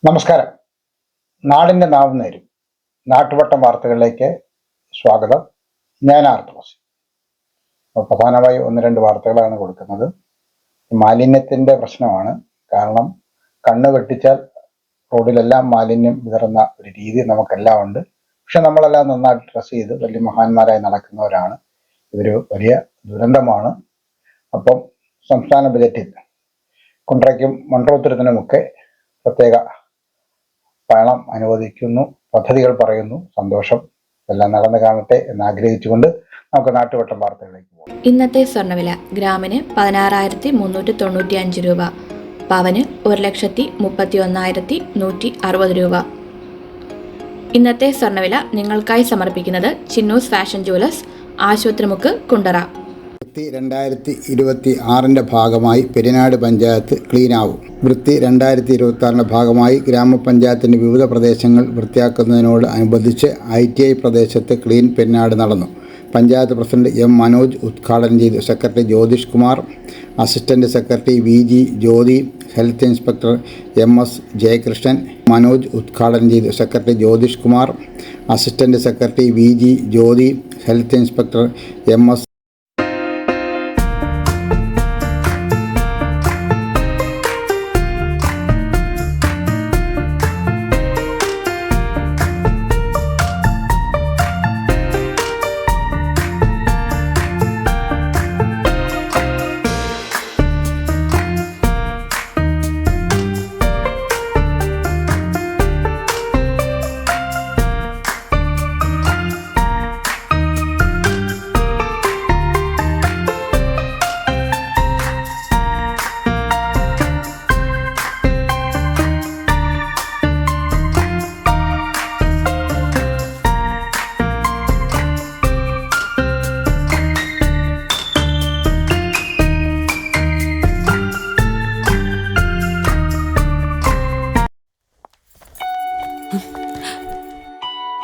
നമസ്കാരം. നാടിൻ്റെ നാവ് നേരും നാട്ടുവട്ടം വാർത്തകളിലേക്ക് സ്വാഗതം. ഞാൻ ആർത്തോസ്. പ്രധാനമായി 1-2 വാർത്തകളാണ് കൊടുക്കുന്നത്. മാലിന്യത്തിൻ്റെ പ്രശ്നമാണ്. കാരണം കണ്ണ് വെട്ടിച്ചാൽ റോഡിലെല്ലാം മാലിന്യം വിതറുന്ന ഒരു രീതി നമുക്കെല്ലാം ഉണ്ട്. പക്ഷെ നമ്മളെല്ലാം നന്നായിട്ട് ഡ്രസ് ചെയ്ത് വലിയ മഹാന്മാരായി നടക്കുന്നവരാണ്. ഇതൊരു വലിയ ദുരന്തമാണ്. അപ്പം സംസ്ഥാന ബജറ്റിൽ കുണ്ട്രയ്ക്കും മൺട്രോത്തുരുത്തിനുമൊക്കെ പ്രത്യേക പണം അനുവദിക്കുന്നു, പദ്ധതികൾ പറയുന്നു. സന്തോഷം. എല്ലാം നടന്നു കാണട്ടെ എന്നാഗ്രഹിച്ചുകൊണ്ട് നമുക്ക് നാട്ടുവട്ടം വാർത്തകളിലേക്ക് പോകാം. ഇന്നത്തെ സ്വർണ്ണവില ഗ്രാമിന് 16,395 രൂപ, പവന് 1,31,160 രൂപ. ഇന്നത്തെ സ്വർണ്ണവില നിങ്ങൾക്കായി സമർപ്പിക്കുന്നത് ചിന്നൂസ് ഫാഷൻ ജുവലേഴ്സ്, ആശുപത്രിമുക്ക്, കുണ്ടറ. 2026 ഭാഗമായി പെരിനാട് പഞ്ചായത്ത് ക്ലീനാവും. വൃത്തി 2026 ഭാഗമായി ഗ്രാമപഞ്ചായത്തിൻ്റെ വിവിധ പ്രദേശങ്ങൾ വൃത്തിയാക്കുന്നതിനോട് അനുബന്ധിച്ച് ITI പ്രദേശത്ത് ക്ലീൻ പെരിനാട് നടന്നു. Panchayat president M. മനോജ് ഉദ്ഘാടനം ചെയ്തു. Secretary Jyothish Kumar, assistant secretary VG Jyothi, health inspector MS Jayakrishnan. Manoj ഉദ്ഘാടനം ചെയ്തു. Secretary Jyothish Kumar, assistant secretary VG Jyothi, health inspector MS.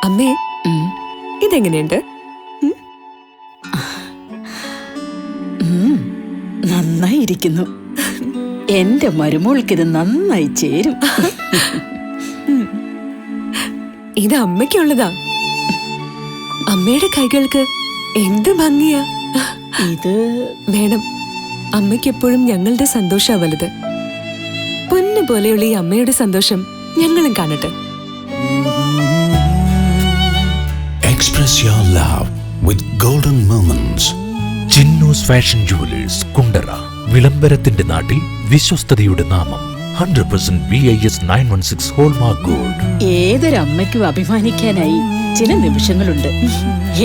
അമ്മേ, ഇതെങ്ങനെയുണ്ട്? നന്നായിരിക്കുന്നു. എന്റെ മരുമോൾക്കിത് നന്നായി ചേരും. ഇത് അമ്മയ്ക്കുള്ളതാ. അമ്മയുടെ കൈകൾക്ക് എന്ത് ഭംഗിയാ. ഇത് വേണം. അമ്മയ്ക്കെപ്പോഴും ഞങ്ങളുടെ സന്തോഷാ വലുത്. പൊന്നു പോലെയുള്ള ഈ അമ്മയുടെ സന്തോഷം ഞങ്ങളും കാണട്ടെ. Express your love with golden moments. Chinnus fashion jewellers, Kundara. വിളംബരത്തിന്റെ നാട്ടിൽ വിശ്വസ്തതയുടെ നാമം. 100% BIS 916 ഹോൾമാർക്ക് ഗോൾഡ്. ഏതൊരമ്മയ്ക്കും അഭിമാനിക്കാനായി ചില നിമിഷങ്ങളുണ്ട്.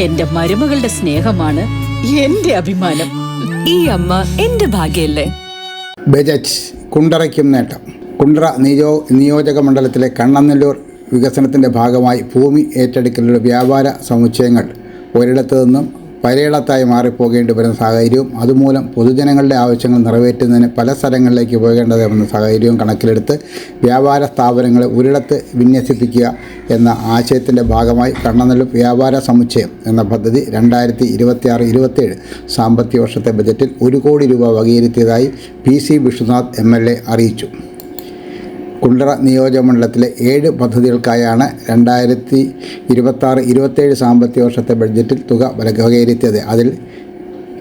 എന്റെ മരുമകളുടെ സ്നേഹമാണ് എന്റെ അഭിമാനം. ഈ അമ്മ എന്റെ ഭാഗ്യല്ലേ. ബജറ്റ് കുണ്ടറയ്ക്കും നേട്ടം. കുണ്ടറ നിയോജക മണ്ഡലത്തിലെ കണ്ണനല്ലൂർ വികസനത്തിൻ്റെ ഭാഗമായി ഭൂമി ഏറ്റെടുക്കലുള്ള വ്യാപാര സമുച്ചയങ്ങൾ ഒരിടത്തു നിന്നും പലയിടത്തായി മാറിപ്പോകേണ്ടി വരുന്ന സാഹചര്യവും അതുമൂലം പൊതുജനങ്ങളുടെ ആവശ്യങ്ങൾ നിറവേറ്റുന്നതിന് പല സ്ഥലങ്ങളിലേക്ക് പോകേണ്ടതെന്ന സാഹചര്യവും കണക്കിലെടുത്ത് വ്യാപാര സ്ഥാപനങ്ങളെ ഒരിടത്ത് വിന്യസിപ്പിക്കുക എന്ന ആശയത്തിൻ്റെ ഭാഗമായി കണ്ണനല്ലൂർ വ്യാപാര സമുച്ചയം എന്ന പദ്ധതി 2026-27 സാമ്പത്തിക വർഷത്തെ ബജറ്റിൽ 1 കോടി രൂപ വകയിരുത്തിയതായി PC വിഷ്ണുനാഥ് MLA അറിയിച്ചു. കുണ്ടറ നിയോജകമണ്ഡലത്തിലെ 7 പദ്ധതികൾക്കായാണ് 2026-27 സാമ്പത്തിക വർഷത്തെ ബഡ്ജറ്റിൽ തുക വകയിരുത്തിയത്. അതിൽ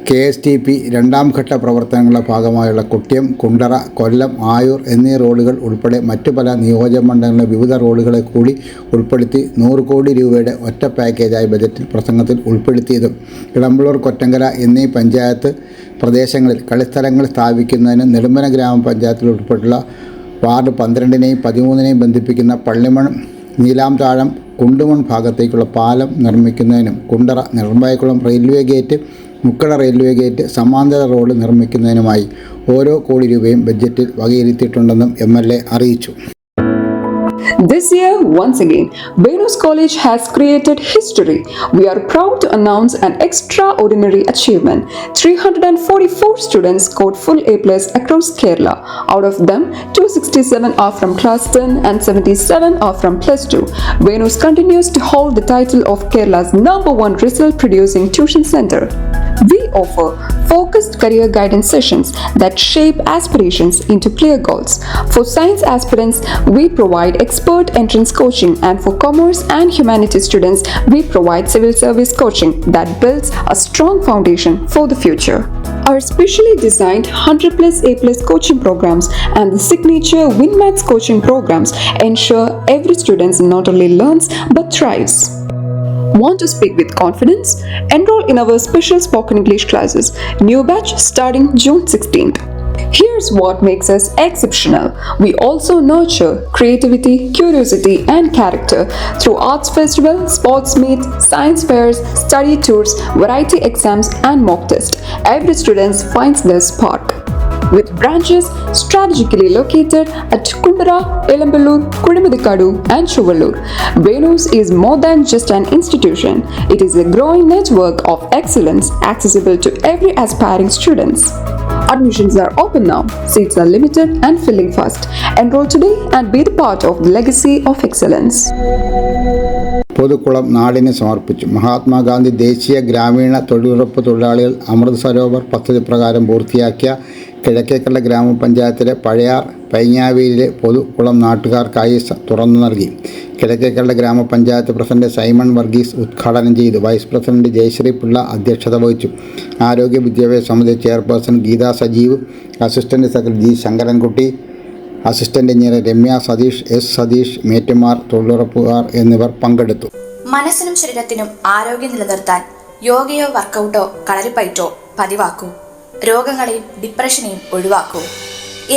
KSTP 2ാം ഘട്ട പ്രവർത്തനങ്ങളുടെ ഭാഗമായുള്ള കുട്ട്യം, കുണ്ടറ, കൊല്ലം, ആയൂർ എന്നീ റോഡുകൾ ഉൾപ്പെടെ മറ്റു പല നിയോജകമണ്ഡലങ്ങളിലെ വിവിധ റോഡുകളെ കൂടി ഉൾപ്പെടുത്തി 100 കോടി രൂപയുടെ ഒറ്റ പാക്കേജായി ബജറ്റിൽ പ്രസംഗത്തിൽ ഉൾപ്പെടുത്തിയതും ഇളമ്പള്ളൂർ, കൊറ്റങ്കര എന്നീ പഞ്ചായത്ത് പ്രദേശങ്ങളിൽ കളിസ്ഥലങ്ങൾ സ്ഥാപിക്കുന്നതിന് നെടുമ്പന ഗ്രാമപഞ്ചായത്തിൽ ഉൾപ്പെട്ടുള്ള വാർഡ് 12നെയും 13നെയും ബന്ധിപ്പിക്കുന്ന പള്ളിമൺ നീലാംതാഴം കുണ്ടുമൺ ഭാഗത്തേക്കുള്ള പാലം നിർമ്മിക്കുന്നതിനും Kundara Nedumpayakkulam railway gate, Mukkada railway gate സമാന്തര റോഡ് നിർമ്മിക്കുന്നതിനുമായി ഓരോ കോടി രൂപയും ബഡ്ജറ്റിൽ വകയിരുത്തിയിട്ടുണ്ടെന്നും MLA അറിയിച്ചു. This year, once again, Venus College has created history. We are proud to announce an extraordinary achievement. 344 students scored full A+ across Kerala. Out of them, 267 are from class 10 and 77 are from plus 2. Venus continues to hold the title of Kerala's #1 result-producing tuition center. We offer focused career guidance sessions that shape aspirations into clear goals. For science aspirants, we provide expert entrance coaching, and for commerce and humanities students, we provide civil service coaching that builds a strong foundation for the future. Our specially designed 100+ A+ coaching programs and the signature WinMaths coaching programs ensure every student not only learns but thrives. Want to speak with confidence? Enroll in our special spoken English classes. New batch starting June 16th. Here's what makes us exceptional. We also nurture creativity, curiosity, and character through arts festival, sports meets, science fairs, study tours, variety exams, and mock tests. Every student finds their spark. With branches strategically located at Kundara, Elamballur, Kudamuthikadu, and Chuvallur, Venus is more than just an institution. It is a growing network of excellence accessible to every aspiring students. Admissions are open now. Seats are limited and filling fast. Enroll today and be the part of the legacy of excellence. പൊതുക്കുളം നാടിന് സമർപ്പിച്ചു. മഹാത്മാഗാന്ധി ദേശീയ ഗ്രാമീണ തൊഴിലുറപ്പ് തൊഴിലാളികൾ അമൃത് സരോവർ പദ്ധതി പ്രകാരം പൂർത്തിയാക്കിയ കിഴക്കേക്കല്ല ഗ്രാമപഞ്ചായത്തിലെ പഴയാർ പൈങ്ങാവിയിലെ പൊതുക്കുളം നാട്ടുകാർക്കായി തുറന്നു നൽകി. കിഴക്കേക്കല്ല ഗ്രാമപഞ്ചായത്ത് പ്രസിഡന്റ് സൈമൺ വർഗീസ് ഉദ്ഘാടനം ചെയ്തു. വൈസ് പ്രസിഡന്റ് ജയശ്രീ പിള്ള അധ്യക്ഷത വഹിച്ചു. ആരോഗ്യ വിദ്യാഭ്യാസ സമിതി chairperson Geetha Sajeev, assistant secretary G Sankarankutty, assistant engineer Ramya Satheesh, S Satheesh, മേറ്റുമാർ, തൊഴിലുറപ്പുകാർ എന്നിവർ പങ്കെടുത്തു. മനസ്സിനും ശരീരത്തിനും ആരോഗ്യം നിലനിർത്താൻ യോഗയോ വർക്കൗട്ടോ കളരിപ്പയറ്റോ പതിവാക്കൂ. രോഗങ്ങളെയും ഡിപ്രഷനെയും ഒഴിവാക്കൂ.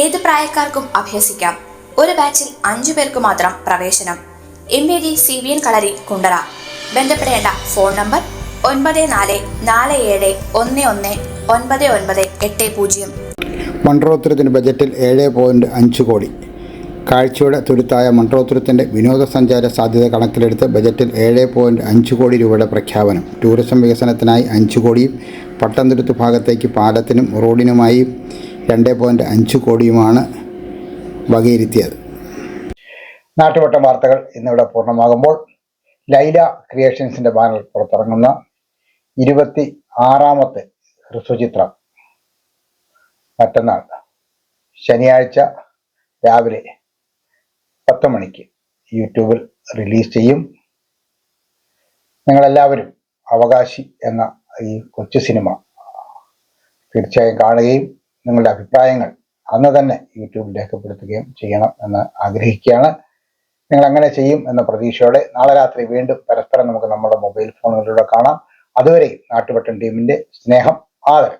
ഏത് പ്രായക്കാർക്കും അഭ്യസിക്കാം. ഒരു ബാച്ചിൽ 5 പേർക്ക് മാത്രം പ്രവേശനം. MAD CBN കളരി കുണ്ടറ. ബന്ധപ്പെടേണ്ട ഫോൺ നമ്പർ 9447119980. മൺട്രോത്തുരത്തിന് ബജറ്റിൽ 7.5 കോടി. കാഴ്ചയുടെ തുരുത്തായ മൺട്രോത്തുരത്തിൻ്റെ വിനോദസഞ്ചാര സാധ്യത കണക്കിലെടുത്ത് ബജറ്റിൽ 7.5 കോടി രൂപയുടെ പ്രഖ്യാപനം. ടൂറിസം വികസനത്തിനായി 5 കോടിയും പട്ടംതുരുത്ത് ഭാഗത്തേക്ക് പാലത്തിനും റോഡിനുമായി 2.5 കോടിയുമാണ് വകയിരുത്തിയത്. നാട്ടുവട്ടം വാർത്തകൾ ഇന്നിവിടെ പൂർണ്ണമാകുമ്പോൾ ലൈല ക്രിയേഷൻസിന്റെ ബാനർ പുറത്തിറങ്ങുന്ന 26ാമത്തെ ഹ്രസ്വചിത്രം മറ്റന്നാൾ ശനിയാഴ്ച രാവിലെ 10 മണിക്ക് യൂട്യൂബിൽ റിലീസ് ചെയ്യും. നിങ്ങളെല്ലാവരും അവകാശി എന്ന ഈ കൊച്ചു സിനിമ തീർച്ചയായും കാണുകയും നിങ്ങളുടെ അഭിപ്രായങ്ങൾ അന്ന് തന്നെ യൂട്യൂബിൽ രേഖപ്പെടുത്തുകയും ചെയ്യണം എന്ന് ആഗ്രഹിക്കുകയാണ്. നിങ്ങൾ അങ്ങനെ ചെയ്യും എന്ന പ്രതീക്ഷയോടെ നാളെ രാത്രി വീണ്ടും പരസ്പരം നമുക്ക് നമ്മുടെ മൊബൈൽ ഫോണുകളിലൂടെ കാണാം. അതുവരെ നാട്ടുവട്ടം ടീമിന്റെ സ്നേഹം, ആദരം.